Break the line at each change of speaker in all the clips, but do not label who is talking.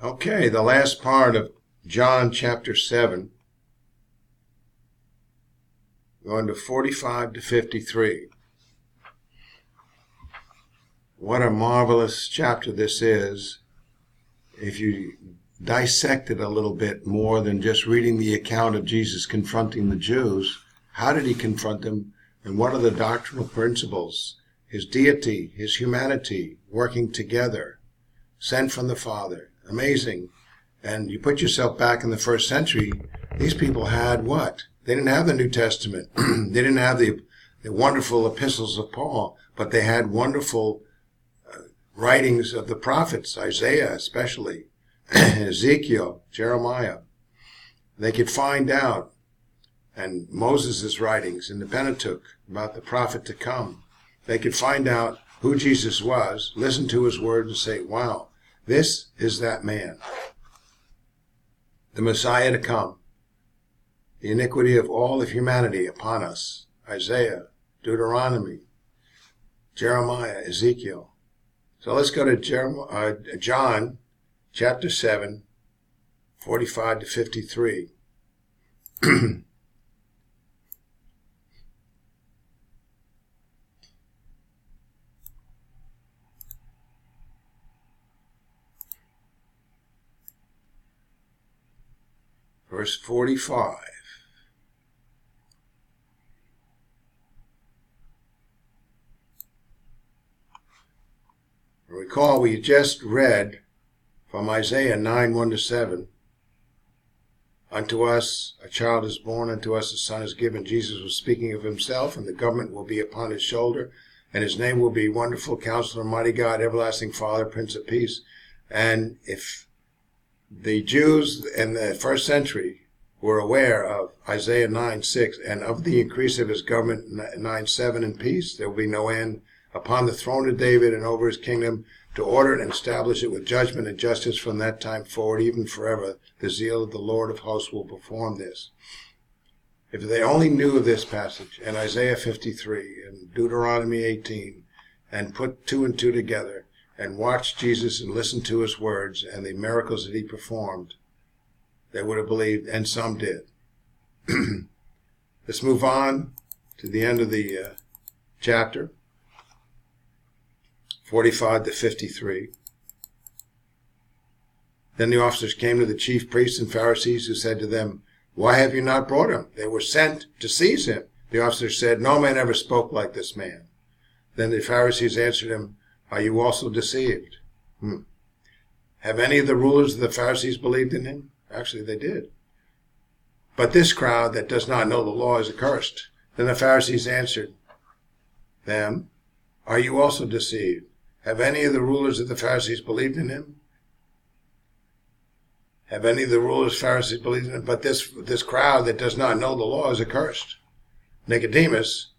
Okay, the last part of John chapter 7, going to 45 to 53. What a marvelous chapter this is. If you dissect it a little bit more than just reading the account of Jesus confronting the Jews, how did he confront them, and what are the doctrinal principles? His deity, his humanity, working together, sent from the Father. Amazing. And you put yourself back in the first century, these people had what? They didn't have the New Testament. They didn't have the wonderful epistles of Paul, but they had wonderful writings of the prophets, Isaiah especially, Ezekiel, Jeremiah. They could find out, and Moses' writings in the Pentateuch about the prophet to come. They could find out who Jesus was, listen to his word, and say, wow, this is that man, the Messiah to come. The iniquity of all of humanity upon us. Isaiah, Deuteronomy, Jeremiah, Ezekiel. So let's go to John chapter 7, 45 to 53. Verse 45. Recall we just read from Isaiah 9, 1 to 7. Unto us a child is born, unto us a son is given. Jesus was speaking of himself, and the government will be upon his shoulder, and his name will be Wonderful Counselor, Mighty God, Everlasting Father, Prince of Peace. And if the Jews in the first century were aware of Isaiah 9, 6, and of the increase of his government, 9, 7, in peace, there will be no end, upon the throne of David and over his kingdom, to order it and establish it with judgment and justice from that time forward, even forever. The zeal of the Lord of hosts will perform this. If they only knew of this passage, and Isaiah 53, and Deuteronomy 18, and put two and two together, and watched Jesus and listened to his words and the miracles that he performed, they would have believed, and some did. Let's move on to the end of the chapter. 45 to 53. Then the officers came to the chief priests and Pharisees, who said to them, why have you not brought him? They were sent to seize him. The officers said, no man ever spoke like this man. Then the Pharisees answered him, are you also deceived? Have any of the rulers of the Pharisees believed in him? Actually, they did. But this crowd that does not know the law is accursed. Then the Pharisees answered them, are you also deceived? Have any of the rulers of the Pharisees believed in him? Have any of the rulers of the Pharisees believed in him? But this crowd that does not know the law is accursed. Nicodemus,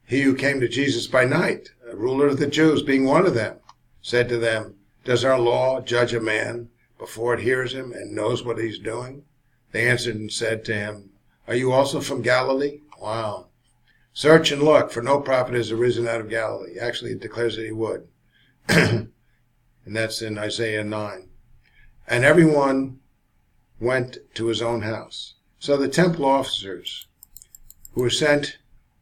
he who came to Jesus by night, a ruler of the Jews, being one of them, said to them, does our law judge a man before it hears him and knows what he's doing? They answered and said to him, are you also from Galilee? Wow. Search and look, for no prophet has arisen out of Galilee. Actually, it declares that he would. And that's in Isaiah 9. And everyone went to his own house. So the temple officers, who were sent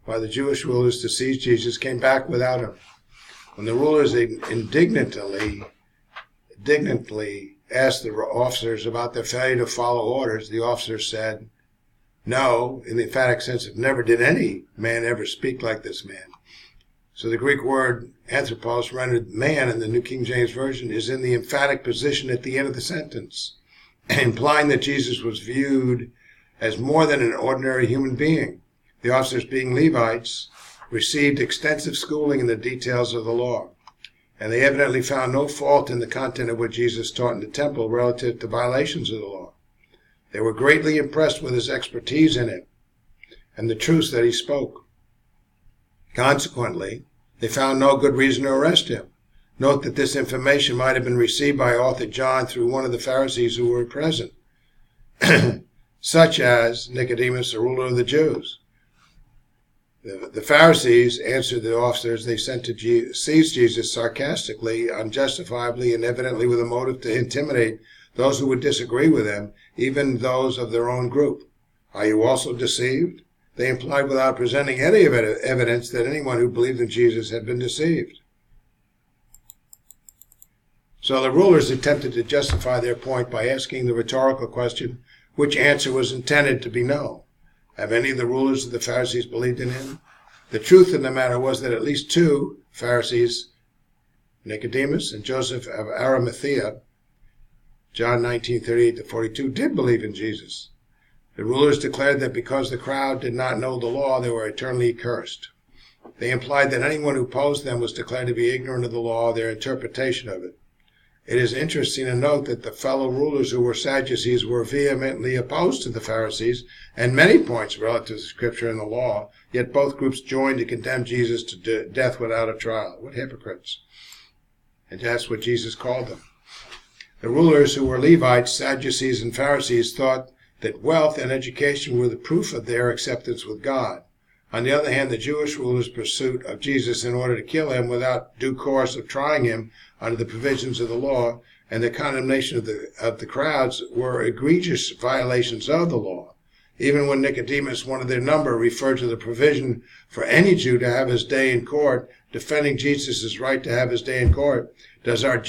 by the Jewish rulers to seize Jesus, came back without him. When the rulers indignantly asked the officers about their failure to follow orders, the officers said, no, in the emphatic sense of never did any man ever speak like this man. So the Greek word anthropos, rendered man in the New King James Version, is in the emphatic position at the end of the sentence, implying that Jesus was viewed as more than an ordinary human being. The officers, being Levites, received extensive schooling in the details of the law, and they evidently found no fault in the content of what Jesus taught in the temple relative to violations of the law. They were greatly impressed with his expertise in it and the truths that he spoke. Consequently, they found no good reason to arrest him. Note that this information might have been received by author John through one of the Pharisees who were present, such as Nicodemus, a ruler of the Jews. The Pharisees answered the officers they sent to seize Jesus sarcastically, unjustifiably, and evidently with a motive to intimidate those who would disagree with them, even those of their own group. Are you also deceived? They implied without presenting any evidence that anyone who believed in Jesus had been deceived. So the rulers attempted to justify their point by asking the rhetorical question, which answer was intended to be no. Have any of the rulers of the Pharisees believed in him? The truth of the matter was that at least two Pharisees, Nicodemus and Joseph of Arimathea, John 19:38-42, did believe in Jesus. The rulers declared that because the crowd did not know the law, they were eternally cursed. They implied that anyone who opposed them was declared to be ignorant of the law or their interpretation of it. It is interesting to note that the fellow rulers who were Sadducees were vehemently opposed to the Pharisees and many points relative to Scripture and the law, yet both groups joined to condemn Jesus to death without a trial. What hypocrites! And that's what Jesus called them. The rulers who were Levites, Sadducees, and Pharisees thought that wealth and education were the proof of their acceptance with God. On the other hand, the Jewish rulers' pursuit of Jesus in order to kill him without due course of trying him under the provisions of the law and the condemnation of the crowds were egregious violations of the law. Even when Nicodemus, one of their number, referred to the provision for any Jew to have his day in court, defending Jesus' right to have his day in court, does our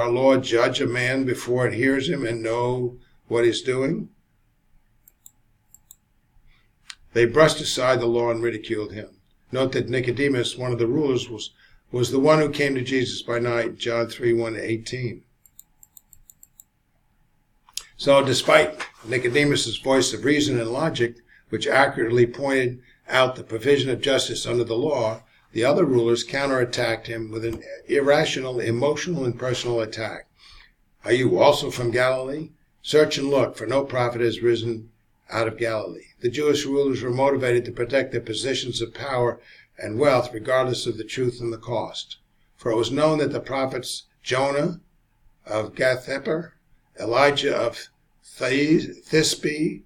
Lord judge a man before it hears him and know what he's doing? They brushed aside the law and ridiculed him. Note that Nicodemus, one of the rulers, was the one who came to Jesus by night, John 3:1-18. So despite Nicodemus' voice of reason and logic, which accurately pointed out the provision of justice under the law, the other rulers counterattacked him with an irrational, emotional, and personal attack. Are you also from Galilee? Search and look, for no prophet has risen out of Galilee. The Jewish rulers were motivated to protect their positions of power and wealth regardless of the truth and the cost. For it was known that the prophets Jonah of Gath-hepher, Elijah of Thisbe,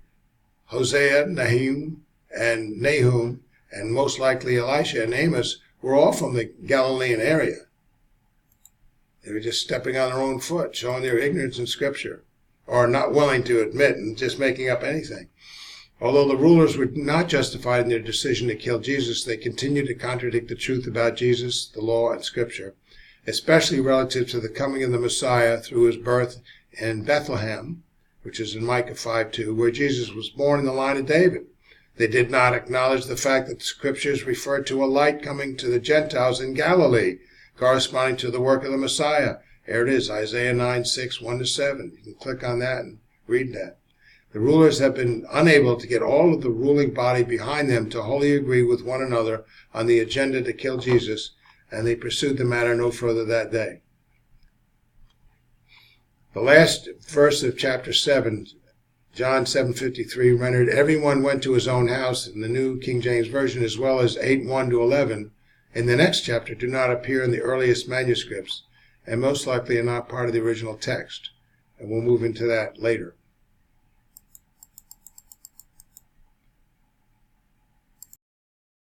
Hosea, Nahum, and most likely Elisha and Amos were all from the Galilean area. They were just stepping on their own foot, showing their ignorance in Scripture, or not willing to admit and just making up anything. Although the rulers were not justified in their decision to kill Jesus, they continued to contradict the truth about Jesus, the law, and Scripture, especially relative to the coming of the Messiah through his birth in Bethlehem, which is in Micah 5:2, where Jesus was born in the line of David. They did not acknowledge the fact that the Scriptures referred to a light coming to the Gentiles in Galilee, corresponding to the work of the Messiah. Here it is, Isaiah 9:6-1-7. You can click on that and read that. The rulers have been unable to get all of the ruling body behind them to wholly agree with one another on the agenda to kill Jesus, and they pursued the matter no further that day. The last verse of chapter 7, John 7:53, rendered everyone went to his own house in the New King James Version, as well as 8:1-11, in the next chapter do not appear in the earliest manuscripts, and most likely are not part of the original text. And we'll move into that later.